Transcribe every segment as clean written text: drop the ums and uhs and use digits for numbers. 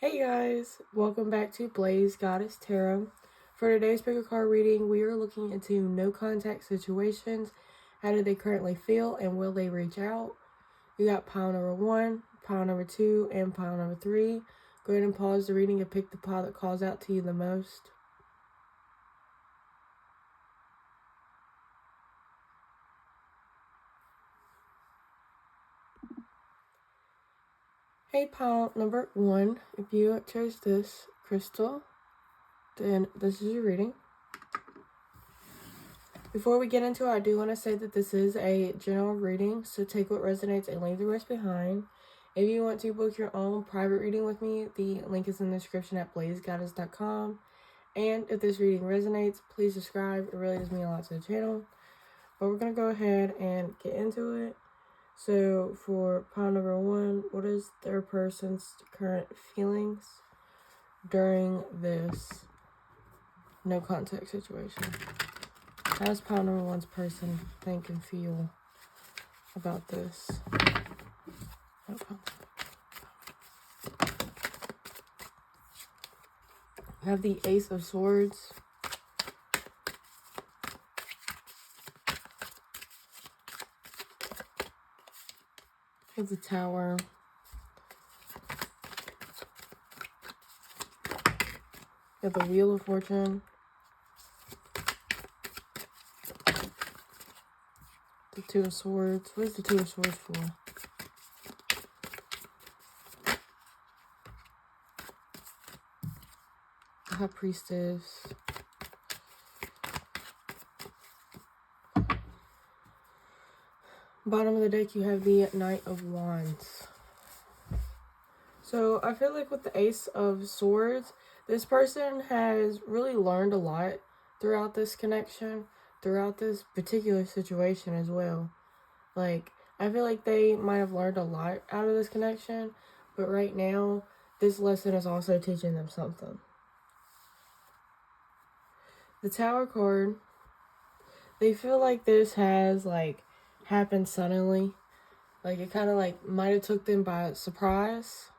Hey guys, welcome back to BlazedGoddessTarot. For today's picker card reading, we are looking into no contact situations. How do they currently feel and will they reach out? You got pile number 1, pile number 2, and pile number 3. Go ahead and pause the reading and pick the pile that calls out to you the most. Hey, pile number 1, if you chose this crystal, then this is your reading. Before we get into it, I do want to say that this is a general reading, so take what resonates and leave the rest behind. If you want to book your own private reading with me, the link is in the description at BlazedGoddess.com. And if this reading resonates, please subscribe. It really does mean a lot to the channel. But we're going to go ahead and get into it. So for pile number 1, what is their person's current feelings during this no contact situation? How does pile number 1's person think and feel about this? We have the Ace of Swords. We have the Tower. We have the Wheel of Fortune. The Two of Swords. What is the Two of Swords for? The High Priestess. Bottom of the deck, you have the Knight of Wands. So I feel like with the Ace of Swords, this person has really learned a lot throughout this connection, throughout this particular situation as well. Like, I feel like they might have learned a lot out of this connection, but right now, this lesson is also teaching them something. The Tower card, they feel like this has, happened suddenly. Like, it kind of, might have took them by surprise.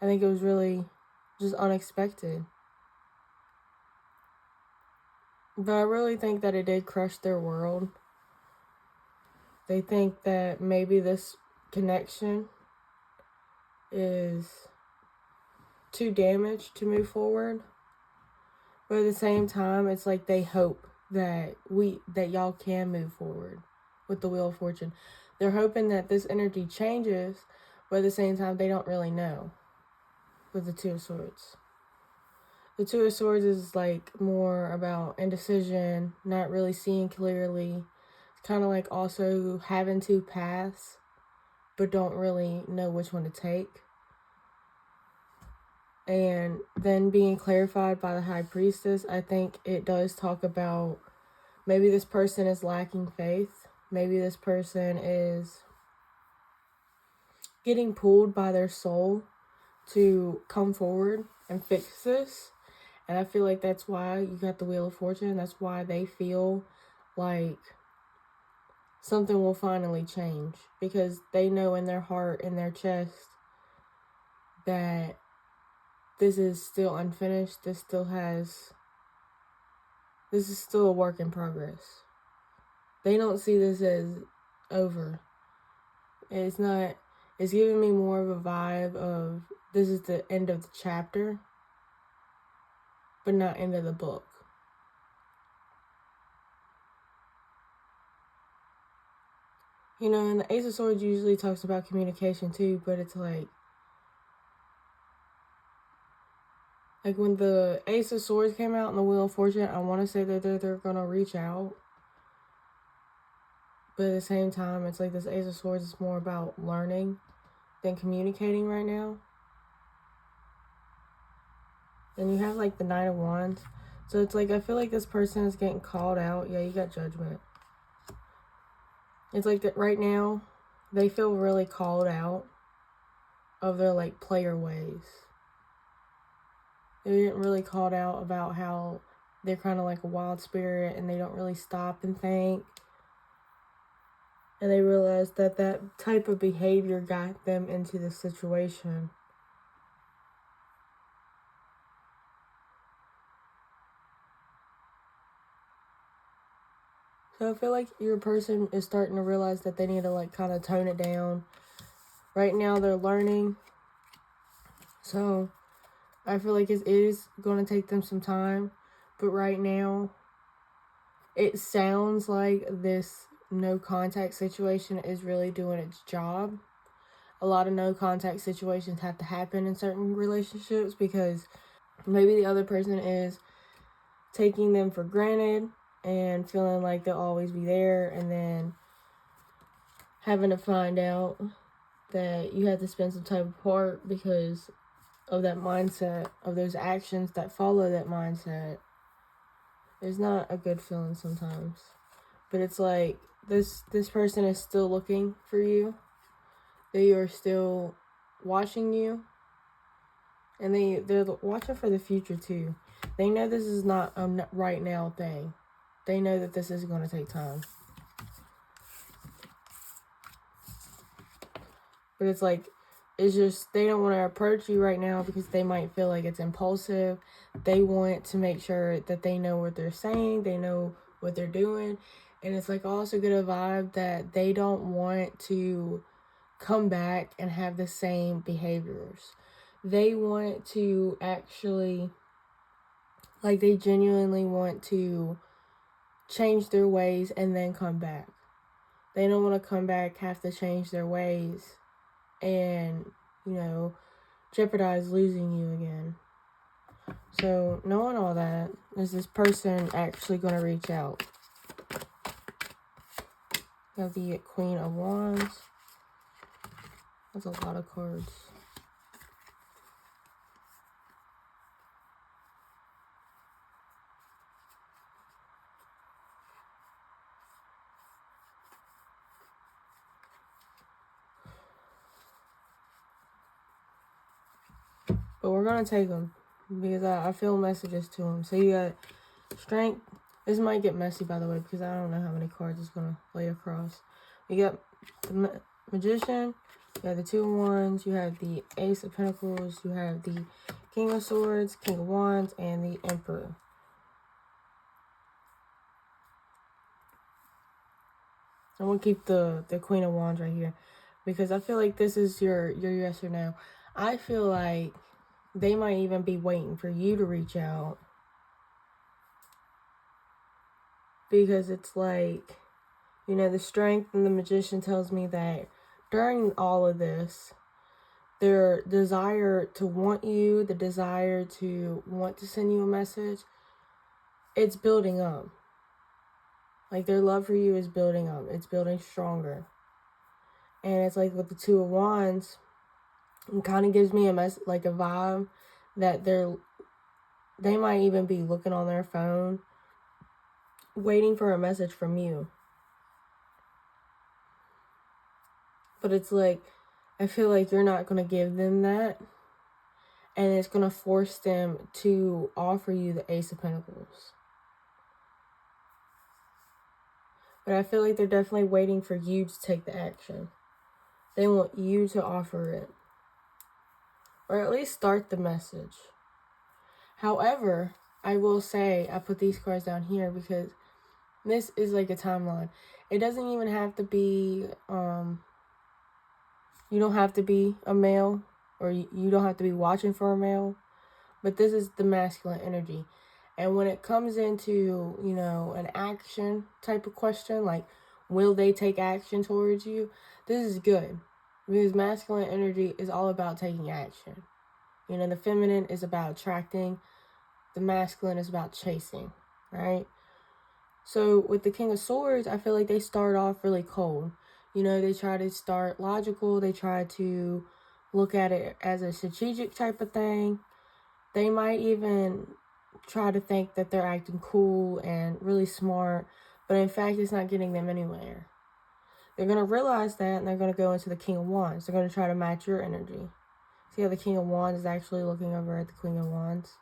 I think it was really just unexpected. But I really think that it did crush their world. They think that maybe this connection is too damaged to move forward. But at the same time, it's like they hope that y'all can move forward with the Wheel of Fortune. They're hoping that this energy changes, but at the same time, they don't really know with the Two of Swords. The Two of Swords is more about indecision, not really seeing clearly. It's kind of like also having two paths, but don't really know which one to take. And then being clarified by the High Priestess, I think it does talk about maybe this person is lacking faith. Maybe this person is getting pulled by their soul to come forward and fix this. And I feel like that's why you got the Wheel of Fortune. That's why they feel like something will finally change. Because they know in their heart, in their chest, that this is still unfinished. This is still a work in progress. They don't see this as over. It's giving me more of a vibe of this is the end of the chapter, but not end of the book. You know, and the Ace of Swords usually talks about communication too, but it's like when the Ace of Swords came out and the Wheel of Fortune, I want to say that they're going to reach out. But at the same time, it's like this Ace of Swords is more about learning than communicating right now. Then you have the Knight of Wands. So it's I feel like this person is getting called out. Yeah, you got Judgment. It's that right now, they feel really called out of their player ways. They're getting really called out about how they're kind of like a wild spirit and they don't really stop and think. And they realize that type of behavior got them into this situation. So I feel like your person is starting to realize that they need to like kind of tone it down. Right now they're learning. So I feel like it is going to take them some time. But right now it sounds like this no contact situation is really doing its job. A lot of no contact situations have to happen in certain relationships because maybe the other person is taking them for granted and feeling like they'll always be there, and then having to find out that you have to spend some time apart because of that mindset, of those actions that follow that mindset. It's not a good feeling sometimes. But it's like this person is still looking for you. They are still watching you. And they're watching for the future too. They know this is not a right now thing. They know that this is going to take time. But it's like, it's just, they don't want to approach you right now because they might feel like it's impulsive. They want to make sure that they know what they're saying. They know what they're doing. And it's like also get a vibe that they don't want to come back and have the same behaviors. They want to actually, like, they genuinely want to change their ways and then come back. They don't want to come back, have to change their ways, and, you know, jeopardize losing you again. So, knowing all that, is this person actually going to reach out? You have the Queen of Wands. That's a lot of cards. But we're going to take them because I feel messages to them. So you got Strength. This might get messy, by the way, because I don't know how many cards it's going to lay across. You got the Magician. You have the Two of Wands. You have the Ace of Pentacles. You have the King of Swords, King of Wands, and the Emperor. I'm going to keep the Queen of Wands right here because I feel like this is your yes or no. I feel like they might even be waiting for you to reach out because it's like, you know, the Strength and the Magician tells me that during all of this, their desire to want you, the desire to want to send you a message, it's building up. Like, their love for you is building up. It's building stronger. And it's like with the Two of Wands, it kind of gives me a vibe that they might even be looking on their phone, waiting for a message from you. But it's like, I feel like you're not going to give them that. And it's going to force them to offer you the Ace of Pentacles. But I feel like they're definitely waiting for you to take the action. They want you to offer it. Or at least start the message. However, I will say, I put these cards down here because this is like a timeline. It doesn't even have to be, you don't have to be a male, or you don't have to be watching for a male. But this is the masculine energy. And when it comes into, you know, an action type of question, like, will they take action towards you? This is good. Because masculine energy is all about taking action. You know, the feminine is about attracting. The masculine is about chasing, right? So with the King of Swords, I feel like they start off really cold. You know, they try to start logical. They try to look at it as a strategic type of thing. They might even try to think that they're acting cool and really smart, but in fact, it's not getting them anywhere. They're going to realize that, and they're going to go into the King of Wands. They're going to try to match your energy. See how the King of Wands is actually looking over at the Queen of Wands?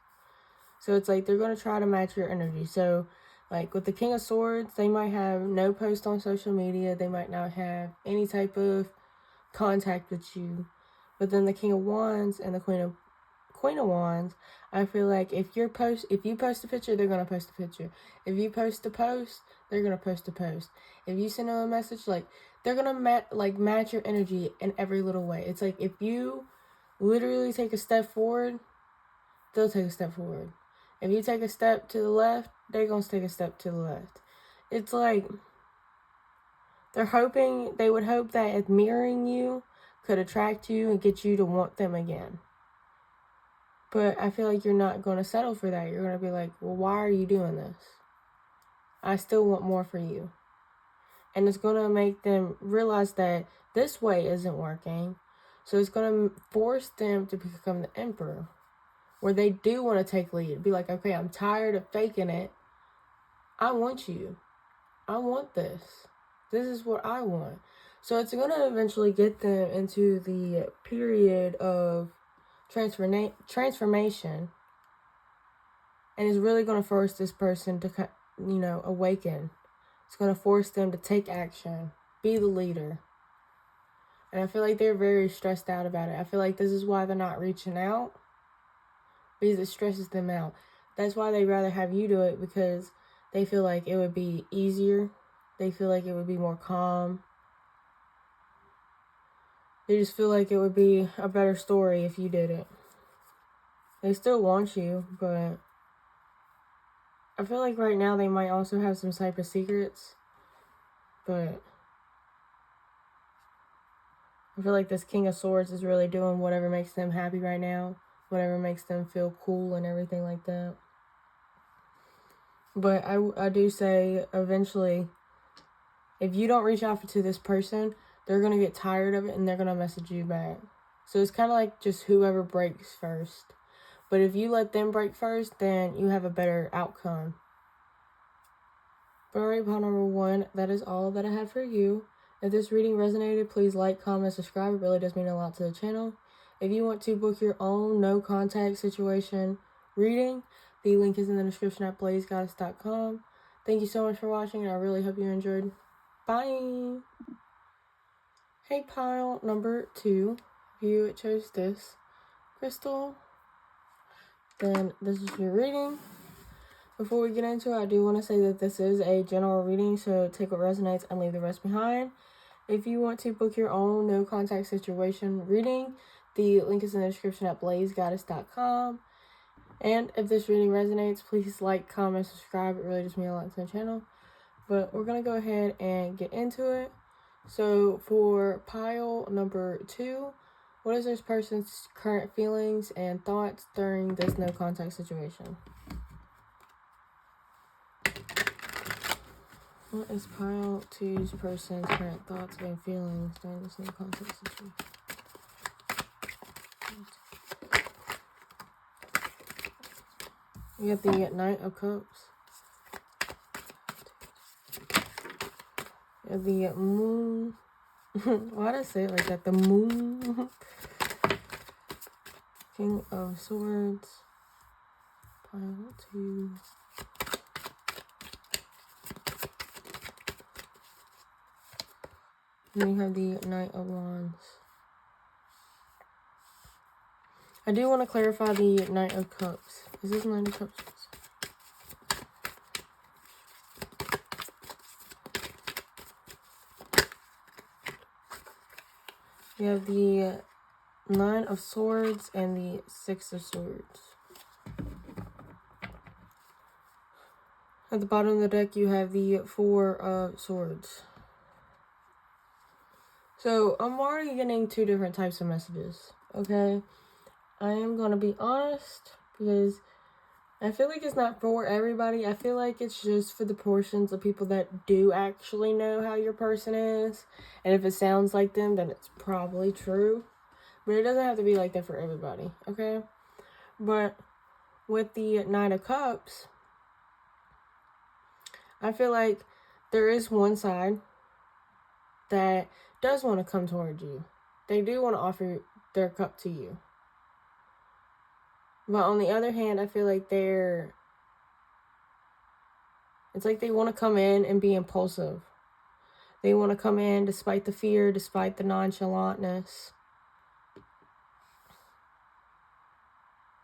So it's like they're going to try to match your energy. So, like with the King of Swords, they might have no post on social media. They might not have any type of contact with you. But then the King of Wands and the Queen Queen of Wands, I feel like if you post a picture, they're going to post a picture. If you post a post, they're going to post a post. If you send them a message, like, they're going to match your energy in every little way. It's like, if you literally take a step forward, they'll take a step forward. If you take a step to the left, they're going to take a step to the left. It's like, they would hope that admiring you could attract you and get you to want them again. But I feel like you're not going to settle for that. You're going to be like, well, why are you doing this? I still want more for you. And it's going to make them realize that this way isn't working. So it's going to force them to become the emperor, where they do want to take lead. Be like, okay, I'm tired of faking it. I want you. I want this. This is what I want. So it's going to eventually get them into the period of transformation. And it's really going to force this person to, awaken. It's going to force them to take action. Be the leader. And I feel like they're very stressed out about it. I feel like this is why they're not reaching out. Because it stresses them out. That's why they'd rather have you do it, because they feel like it would be easier. They feel like it would be more calm. They just feel like it would be a better story if you did it. They still want you, but I feel like right now they might also have some type of secrets. But I feel like this King of Swords is really doing whatever makes them happy right now. Whatever makes them feel cool and everything like that. But I do say, eventually, if you don't reach out to this person, they're going to get tired of it and they're going to message you back. So it's kind of like just whoever breaks first. But if you let them break first, then you have a better outcome. But alright, pile number 1, that is all that I have for you. If this reading resonated, please like, comment, subscribe. It really does mean a lot to the channel. If you want to book your own no contact situation reading, the link is in the description at BlazedGoddessTarot.com. Thank you so much for watching, and I really hope you enjoyed. Bye! Hey, pile number 2, if you chose this crystal, then this is your reading. Before we get into it, I do want to say that this is a general reading, so take what resonates and leave the rest behind. If you want to book your own no contact situation reading, the link is in the description at BlazedGoddess.com. And if this reading resonates, please like, comment, subscribe. It really does mean a lot to the channel. But we're going to go ahead and get into it. So for pile number 2, what is this person's current feelings and thoughts during this no contact situation? What is pile 2's person's current thoughts and feelings during this no contact situation? We got the Knight of Cups. We have the Moon. Why did I say it like that? The Moon. King of Swords. Pile 2. And we have the Knight of Wands. I do want to clarify the Knight of Cups. Is this Knight of Cups? We have the 9 of Swords and the 6 of Swords. At the bottom of the deck, you have the 4 of Swords. So, I'm already getting 2 different types of messages, okay? I am going to be honest, because I feel like it's not for everybody. I feel like it's just for the portions of people that do actually know how your person is. And if it sounds like them, then it's probably true. But it doesn't have to be like that for everybody, okay? But with the Knight of Cups, I feel like there is one side that does want to come towards you. They do want to offer their cup to you. But on the other hand, I feel like it's like they want to come in and be impulsive. They want to come in despite the fear, despite the nonchalantness.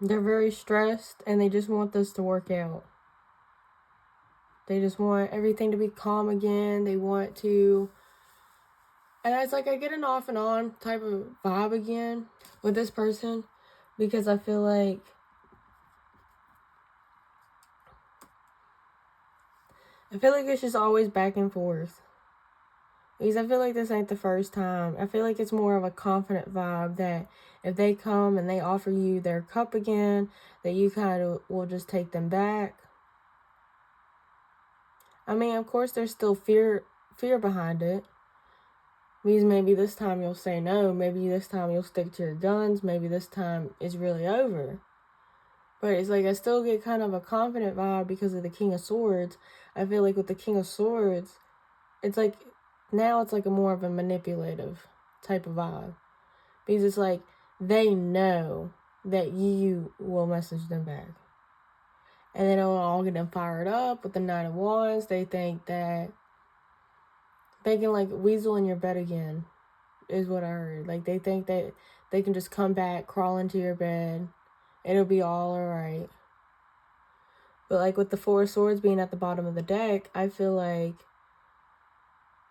They're very stressed and they just want this to work out. They just want everything to be calm again. They want to... And it's like I get an off and on type of vibe again with this person, because I feel like it's just always back and forth. Because I feel like this ain't the first time. I feel like it's more of a confident vibe that if they come and they offer you their cup again, that you kind of will just take them back. I mean, of course, there's still fear behind it. Because maybe this time you'll say no. Maybe this time you'll stick to your guns. Maybe this time it's really over. But it's like I still get kind of a confident vibe because of the King of Swords. I feel like with the King of Swords, it's like now it's like a more of a manipulative type of vibe. Because it's like they know that you will message them back. And then it'll all get them fired up with the Knight of Wands. They think that they can like weasel in your bed again, is what I heard. Like they think that they can just come back, crawl into your bed. It'll be all alright. But like with the Four of Swords being at the bottom of the deck, I feel like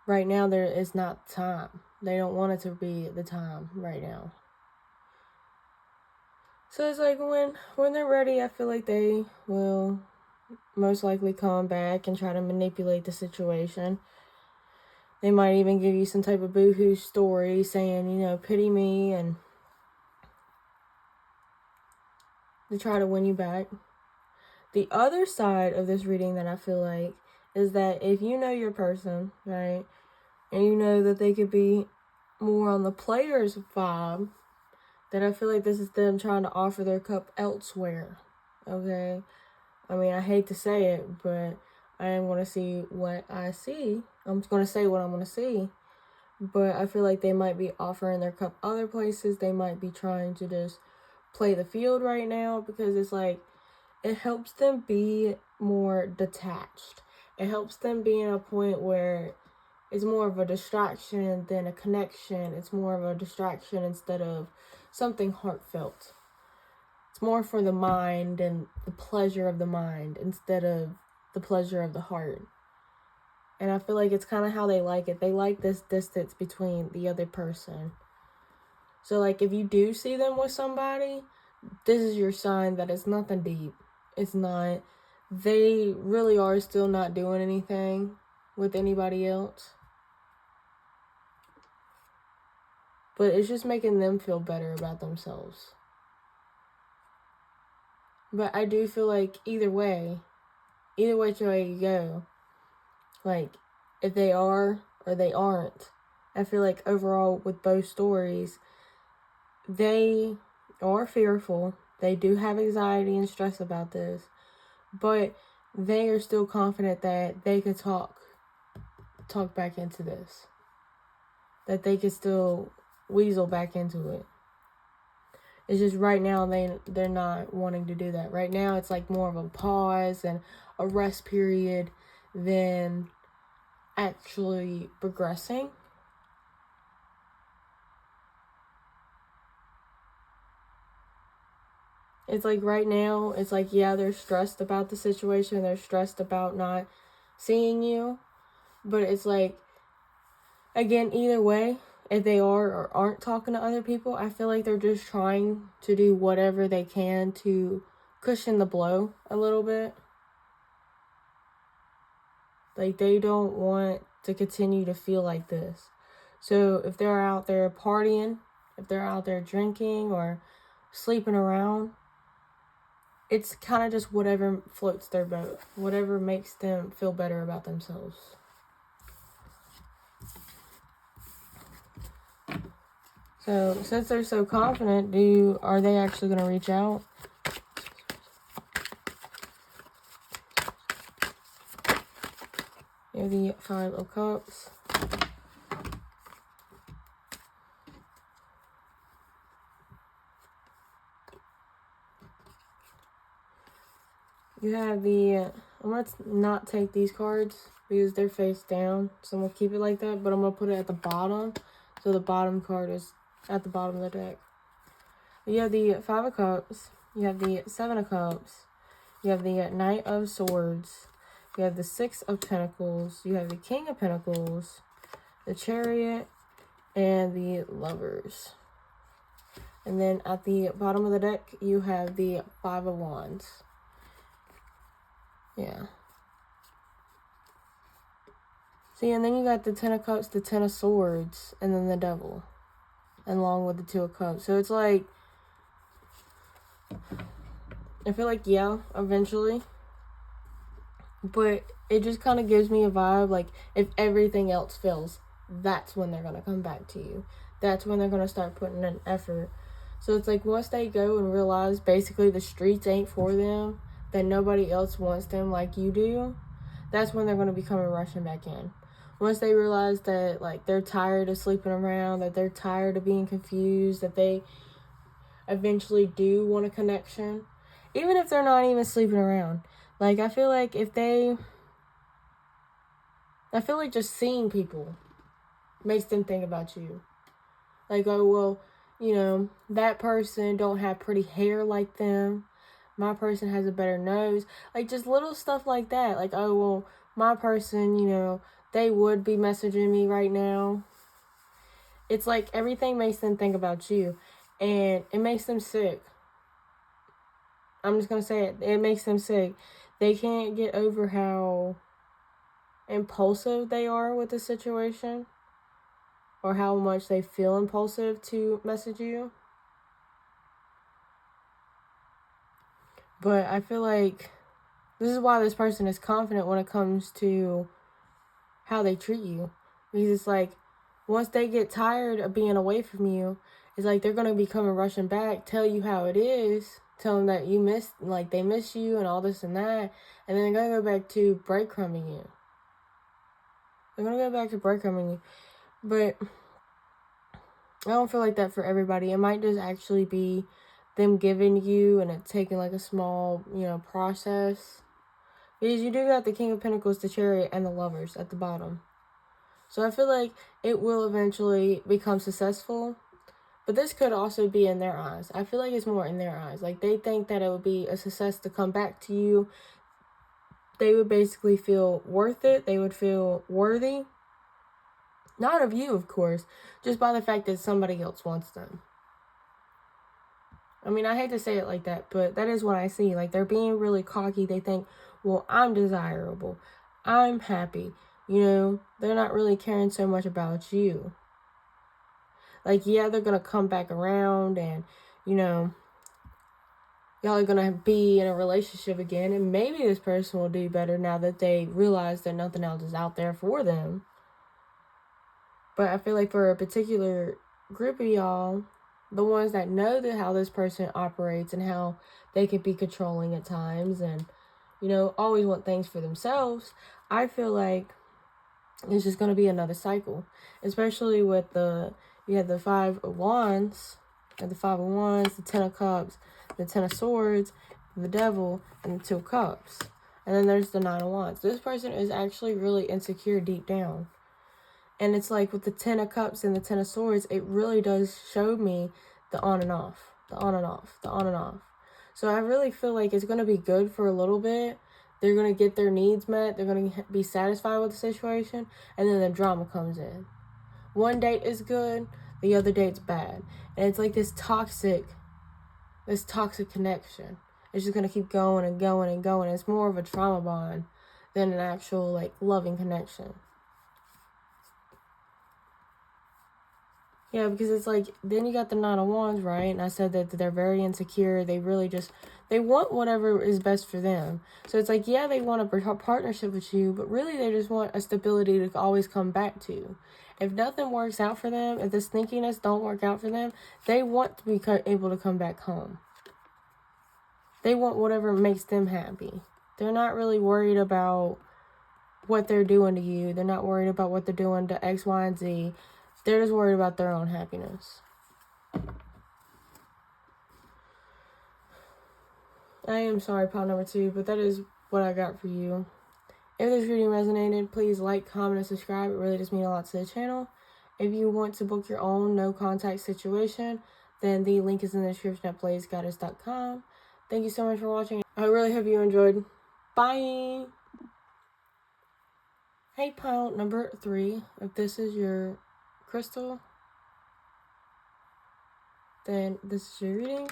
right now there is not time. They don't want it to be the time right now. So it's like when they're ready, I feel like they will most likely come back and try to manipulate the situation. They might even give you some type of boohoo story saying, you know, pity me, and to try to win you back. The other side of this reading that I feel like is that if you know your person, right, and you know that they could be more on the player's vibe, that I feel like this is them trying to offer their cup elsewhere, okay? I mean, I hate to say it, but I am going to see what I see. I'm going to say what I'm going to see. But I feel like they might be offering their cup other places. They might be trying to just play the field right now, because it's like it helps them be more detached. It helps them be in a point where it's more of a distraction than a connection. It's more of a distraction instead of something heartfelt. It's more for the mind and the pleasure of the mind instead of the pleasure of the heart. And I feel like it's kind of how they like it. They like this distance between the other person. So like if you do see them with somebody, this is your sign that it's nothing deep. It's not. They really are still not doing anything with anybody else. But it's just making them feel better about themselves. But I do feel like either way which way you go, like if they are or they aren't, I feel like overall with both stories, they are fearful. They do have anxiety and stress about this, but they are still confident that they could talk back into this. That they could still weasel back into it. It's just right now they're not wanting to do that. Right now it's like more of a pause and a rest period than actually progressing. It's like right now, it's like, yeah, they're stressed about the situation. They're stressed about not seeing you. But it's like, again, either way, if they are or aren't talking to other people, I feel like they're just trying to do whatever they can to cushion the blow a little bit. Like, they don't want to continue to feel like this. So if they're out there partying, if they're out there drinking or sleeping around, it's kind of just whatever floats their boat, whatever makes them feel better about themselves. So since they're so confident, are they actually going to reach out? You have the Five of Cups. You have the, I'm going to not take these cards because they're face down. So I'm going to keep it like that, but I'm going to put it at the bottom. So the bottom card is at the bottom of the deck. You have the Five of Cups. You have the Seven of Cups. You have the Knight of Swords. You have the Six of Pentacles. You have the King of Pentacles, the Chariot, and the Lovers. And then at the bottom of the deck, you have the Five of Wands. Yeah. See, and then you got the Ten of Cups, the Ten of Swords, and then the Devil, and along with the Two of Cups. So it's like, I feel like, yeah, eventually. But it just kind of gives me a vibe, like, if everything else fails, that's when they're going to come back to you. That's when they're going to start putting in effort. So it's like, once they go and realize basically the streets ain't for them, that nobody else wants them like you do, that's when they're going to be coming rushing back in. Once they realize that, like, they're tired of sleeping around, that they're tired of being confused, that they eventually do want a connection, even if they're not even sleeping around. Like, I feel like just seeing people makes them think about you. Like, oh, well, you know, that person don't have pretty hair like them. My person has a better nose. Like, just little stuff like that. Like, oh, well, my person, you know, they would be messaging me right now. It's like everything makes them think about you. And it makes them sick. I'm just going to say it. It makes them sick. They can't get over how impulsive they are with the situation, or how much they feel impulsive to message you. But I feel like this is why this person is confident when it comes to how they treat you. Because it's like, once they get tired of being away from you, it's like they're going to be coming rushing back, tell you how it is, tell them that they miss you and all this and that, and then they're going to go back to breadcrumbing you. But I don't feel like that for everybody. It might just actually be them giving you, and it taking like a small, you know, process. Because you do got the King of Pentacles, the Chariot, and the Lovers at the bottom. So I feel like it will eventually become successful. But this could also be in their eyes. I feel like it's more in their eyes. Like, they think that it would be a success to come back to you. They would basically feel worth it. They would feel worthy. Not of you, of course. Just by the fact that somebody else wants them. I mean, I hate to say it like that, but that is what I see. Like, they're being really cocky. They think, well, I'm desirable. I'm happy. You know, they're not really caring so much about you. Like, yeah, they're going to come back around and, you know, y'all are going to be in a relationship again. And maybe this person will do better now that they realize that nothing else is out there for them. But I feel like for a particular group of y'all, the ones that know that how this person operates and how they can be controlling at times and, you know, always want things for themselves, I feel like it's just going to be another cycle. Especially with you have the Five of Wands, the Ten of Cups, the Ten of Swords, the Devil, and the Two of Cups. And then there's the Nine of Wands. This person is actually really insecure deep down. And it's like with the Ten of Cups and the Ten of Swords, it really does show me the on and off, the on and off, the on and off. So I really feel like it's going to be good for a little bit. They're going to get their needs met. They're going to be satisfied with the situation. And then the drama comes in. One date is good. The other date's bad. And it's like this toxic connection. It's just going to keep going and going and going. It's more of a trauma bond than an actual, like, loving connection. Yeah, because it's like, then you got the Nine of Wands, right? And I said that they're very insecure. They really they want whatever is best for them. So it's like, yeah, they want a partnership with you, but really they just want a stability to always come back to. If nothing works out for them, if the sneakiness don't work out for them, they want to be able to come back home. They want whatever makes them happy. They're not really worried about what they're doing to you. They're not worried about what they're doing to X, Y, and Z. They're just worried about their own happiness. I am sorry, pile number 2, but that is what I got for you. If this reading resonated, please like, comment, and subscribe. It really does mean a lot to the channel. If you want to book your own no contact situation, then the link is in the description at BlazedGoddessTarot.com. Thank you so much for watching. I really hope you enjoyed. Bye! Hey, pile number 3, if this is your crystal, then this is your reading.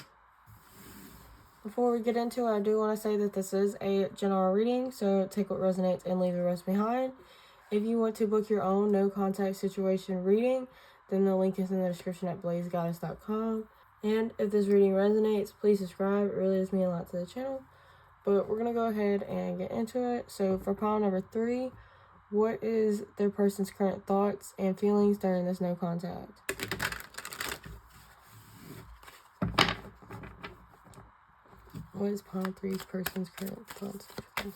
Before we get into it, I do want to say that this is a general reading, so take what resonates and leave the rest behind. If you want to book your own no contact situation reading, then the link is in the description at BlazedGoddess.com. And if this reading resonates, please subscribe. It really does mean a lot to the channel. But we're going to go ahead and get into it. So for pile number 3, what is their person's current thoughts and feelings during this no contact? What is pile 3's person's current thoughts and feelings?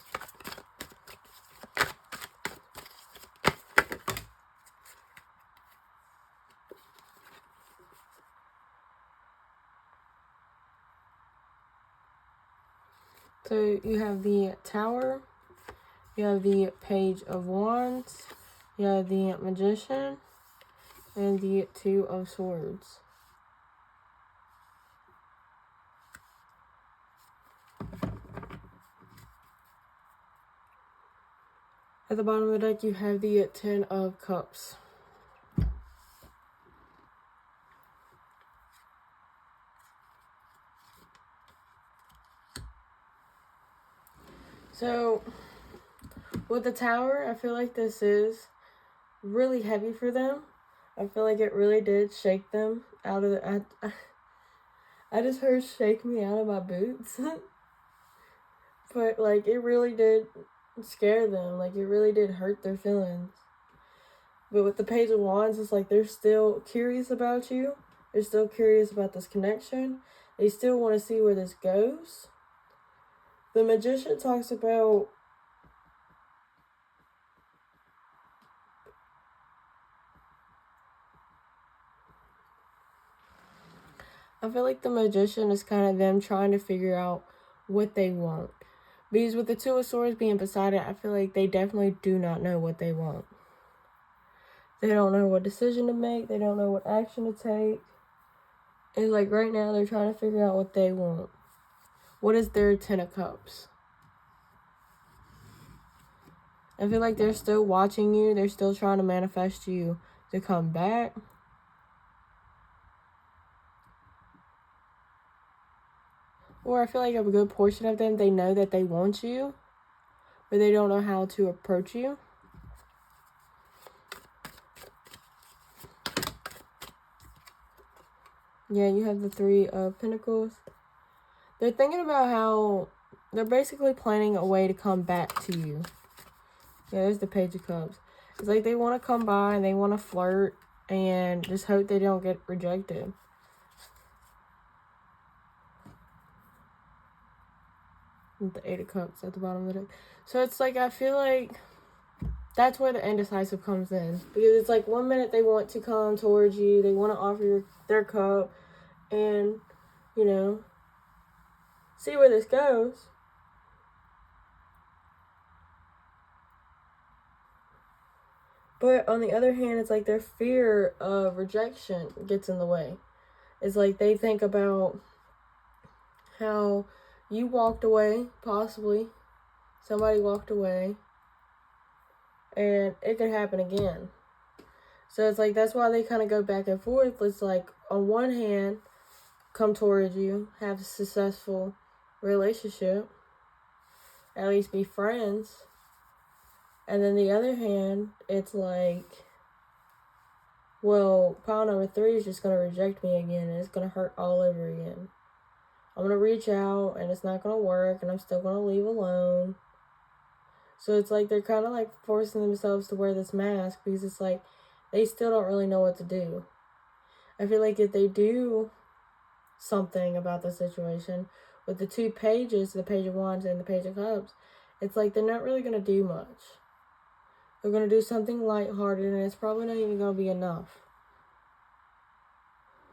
So you have the Tower, you have the Page of Wands, you have the Magician, and the Two of Swords. At the bottom of the deck, you have the Ten of Cups. So, with the Tower, I feel like this is really heavy for them. I feel like it really did shake them out of the... I just heard shake me out of my boots. But, like, it really did scare them. Like, it really did hurt their feelings. But with the Page of Wands, it's like they're still curious about you. They're still curious about this connection. They still want to see where this goes. The Magician talks about I feel like the Magician is kind of them trying to figure out what they want. Because with the Two of Swords being beside it, I feel like they definitely do not know what they want. They don't know what decision to make. They don't know what action to take. It's like right now they're trying to figure out what they want. What is their Ten of Cups? I feel like they're still watching you. They're still trying to manifest you to come back. Or I feel like a good portion of them, they know that they want you, but they don't know how to approach you. Yeah, you have the Three of Pentacles. They're thinking about how they're basically planning a way to come back to you. Yeah, there's the Page of Cups. It's like they want to come by and they want to flirt and just hope they don't get rejected. With the Eight of Cups at the bottom of the deck. So it's like, I feel like that's where the indecisive comes in. Because it's like 1 minute they want to come towards you. They want to offer you their cup. And, you know, see where this goes. But on the other hand, it's like their fear of rejection gets in the way. It's like they think about how you walked away, possibly. Somebody walked away. And it could happen again. So it's like that's why they kind of go back and forth. It's like on one hand, come towards you, have a successful relationship, at least be friends. And then the other hand, it's like, well, pile number 3 is just going to reject me again, and it's going to hurt all over again. I'm going to reach out, and it's not going to work, and I'm still going to leave alone. So it's like they're kind of like forcing themselves to wear this mask, because it's like they still don't really know what to do. I feel like if they do something about the situation, with the 2 pages, the Page of Wands and the Page of Cups, it's like they're not really going to do much. They're going to do something lighthearted, and it's probably not even going to be enough.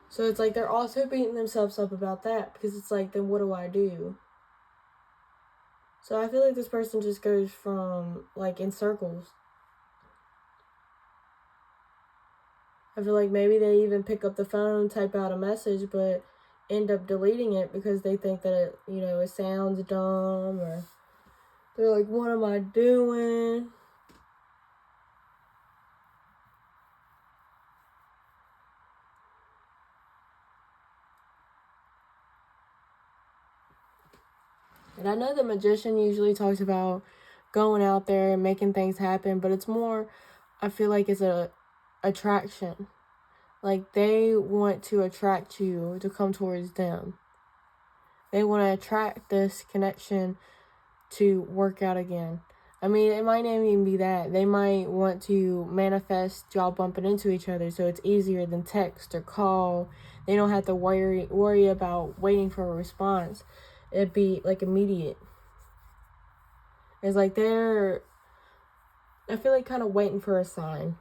So it's like they're also beating themselves up about that, because it's like, then what do I do? So I feel like this person just goes from, like, in circles. I feel like maybe they even pick up the phone, type out a message, but end up deleting it because they think that it, it sounds dumb, or they're like, what am I doing? And I know the Magician usually talks about going out there and making things happen, but it's more, I feel like it's a attraction. Like, they want to attract you to come towards them. They want to attract this connection to work out again. I mean, it might not even be that. They might want to manifest y'all bumping into each other so it's easier than text or call. They don't have to worry about waiting for a response. It'd be like immediate. It's like I feel like kind of waiting for a sign.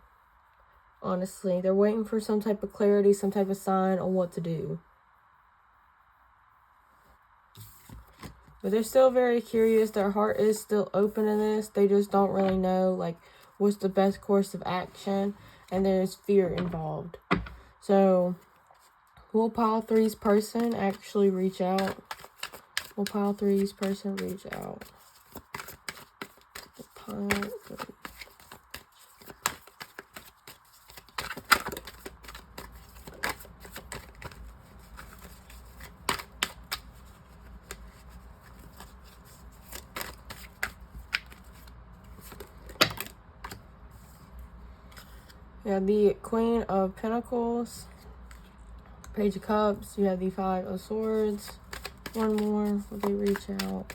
Honestly, they're waiting for some type of clarity, some type of sign on what to do. But they're still very curious. Their heart is still open to this. They just don't really know, like, what's the best course of action. And there's fear involved. So, will pile 3's person actually reach out? Will pile 3's person reach out? Pile 3. You have the Queen of Pentacles, Page of Cups. You have the 5 of Swords. One more. Will they reach out?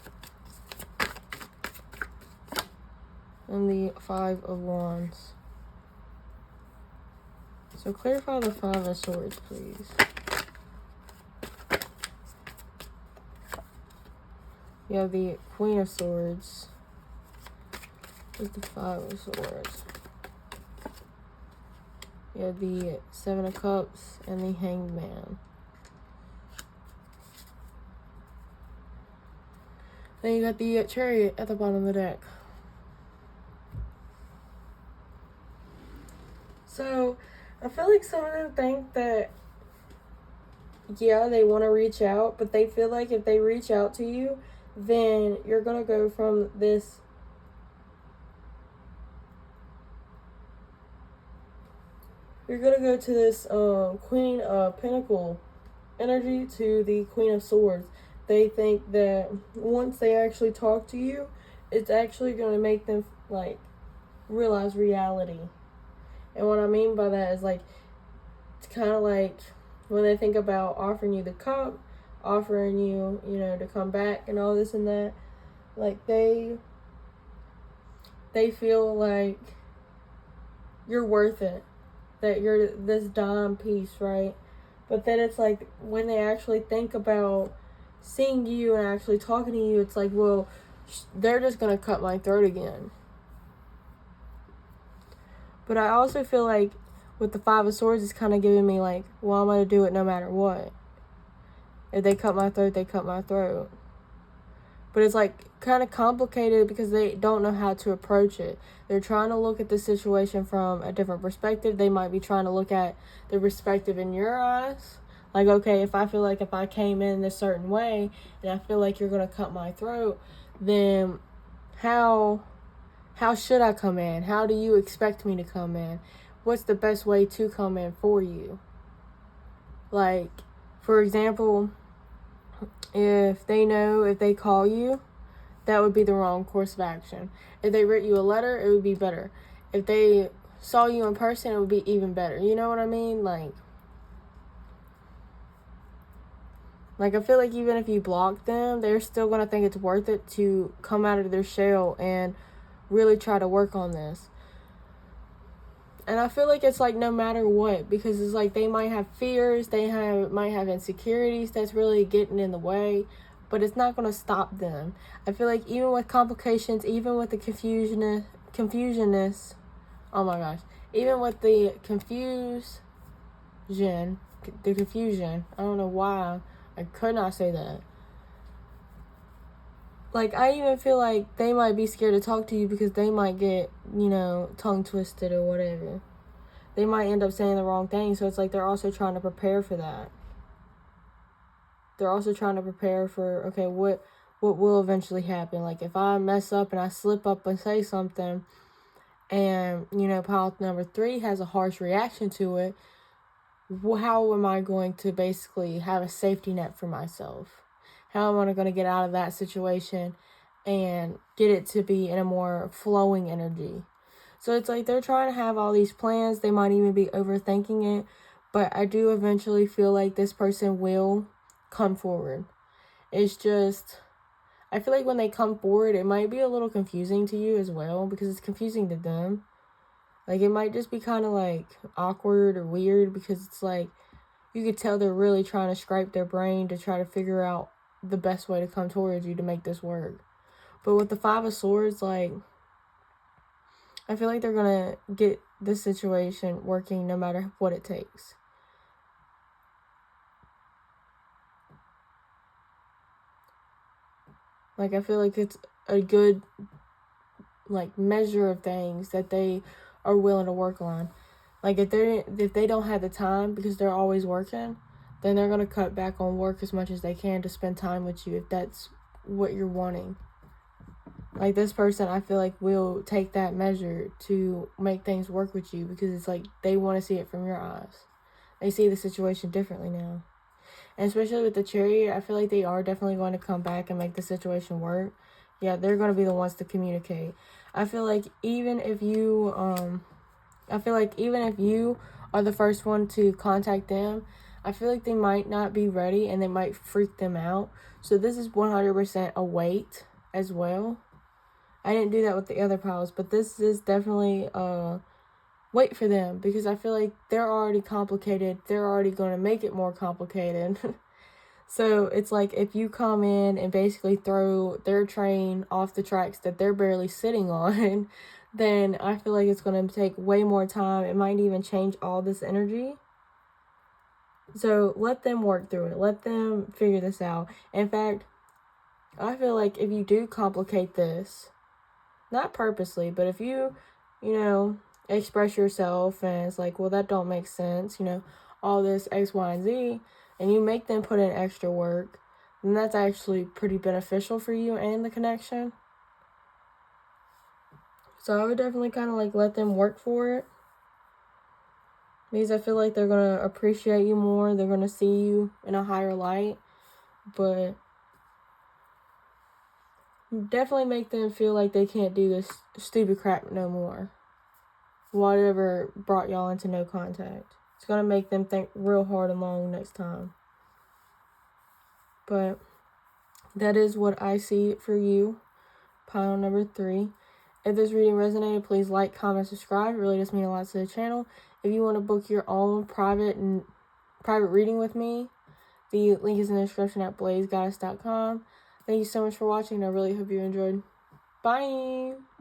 And the 5 of Wands. So clarify the 5 of Swords, please. You have the Queen of Swords. With the 5 of Swords. You have the 7 of Cups and the Hanged Man. Then you got the Chariot at the bottom of the deck. So, I feel like some of them think that, yeah, they want to reach out, but they feel like if they reach out to you, then you're going to go from this Queen of Pentacle energy to the Queen of Swords. They think that once they actually talk to you, it's actually going to make them, like, realize reality. And what I mean by that is, like, it's kind of like when they think about offering you the cup, offering you, to come back and all this and that. Like, they feel like you're worth it. That you're this dime piece, right? But then it's like when they actually think about seeing you and actually talking to you, it's like, well, they're just going to cut my throat again. But I also feel like with the 5 of Swords, it's kind of giving me like, well, I'm going to do it no matter what. If they cut my throat, they cut my throat. But it's like kind of complicated because they don't know how to approach it. They're trying to look at the situation from a different perspective. They might be trying to look at the perspective in your eyes. Like, okay, if I feel like if I came in this certain way and I feel like you're going to cut my throat, then how should I come in? How do you expect me to come in? What's the best way to come in for you? Like, for example, if they call you, that would be the wrong course of action. If they wrote you a letter, it would be better. If they saw you in person, it would be even better. You know what I mean? Like I feel like even if you block them, they're still going to think it's worth it to come out of their shell and really try to work on this. And I feel like it's like no matter what, because it's like they might have fears, might have insecurities that's really getting in the way, but it's not going to stop them. I feel like even with complications, even with the confusionness, oh my gosh, even with the confusion, I don't know why I could not say that. Like, I even feel like they might be scared to talk to you because they might get, tongue twisted or whatever. they might end up saying the wrong thing. So it's like they're also trying to prepare for that. They're also trying to prepare for, okay, what will eventually happen. Like, if I mess up and I slip up and say something, and, you know, pile number 3 has a harsh reaction to it, how am I going to basically have a safety net for myself? How am I going to get out of that situation and get it to be in a more flowing energy? So it's like they're trying to have all these plans. They might even be overthinking it. But I do eventually feel like this person will come forward. It's just, I feel like when they come forward, it might be a little confusing to you as well, because it's confusing to them. Like, it might just be kind of like awkward or weird, because it's like you could tell they're really trying to scrape their brain to try to figure out the best way to come towards you to make this work. But with the 5 of Swords, like, I feel like they're going to get this situation working no matter what it takes. Like, I feel like it's a good, like, measure of things that they are willing to work on. Like, if they don't have the time because they're always working, then they're going to cut back on work as much as they can to spend time with you if that's what you're wanting. Like, this person, I feel like, will take that measure to make things work with you, because it's like they want to see it from your eyes. They see the situation differently now. And especially with the Chariot, I feel like they are definitely going to come back and make the situation work. Yeah, they're going to be the ones to communicate. I feel like even if you are the first one to contact them, I feel like they might not be ready and they might freak them out. So this is 100% a wait as well. I didn't do that with the other piles, but this is definitely wait for them, because I feel like they're already complicated. They're already going to make it more complicated. So it's like, if you come in and basically throw their train off the tracks that they're barely sitting on, then I feel like it's going to take way more time. It might even change all this energy. So let them work through it. Let them figure this out. In fact, I feel like if you do complicate this, not purposely, but if you express yourself and it's like, well, that don't make sense, all this X, Y, and Z, and you make them put in extra work, then that's actually pretty beneficial for you and the connection. So I would definitely kind of like let them work for it, because I feel like they're going to appreciate you more. They're going to see you in a higher light, but definitely make them feel like they can't do this stupid crap no more. Whatever brought y'all into no contact. It's going to make them think real hard and long next time. But that is what I see for you, pile number 3. If this reading resonated, please like, comment, subscribe. It really does mean a lot to the channel. If you want to book your own private reading with me, the link is in the description at BlazedGoddessTarot.com. Thank you so much for watching. I really hope you enjoyed. Bye!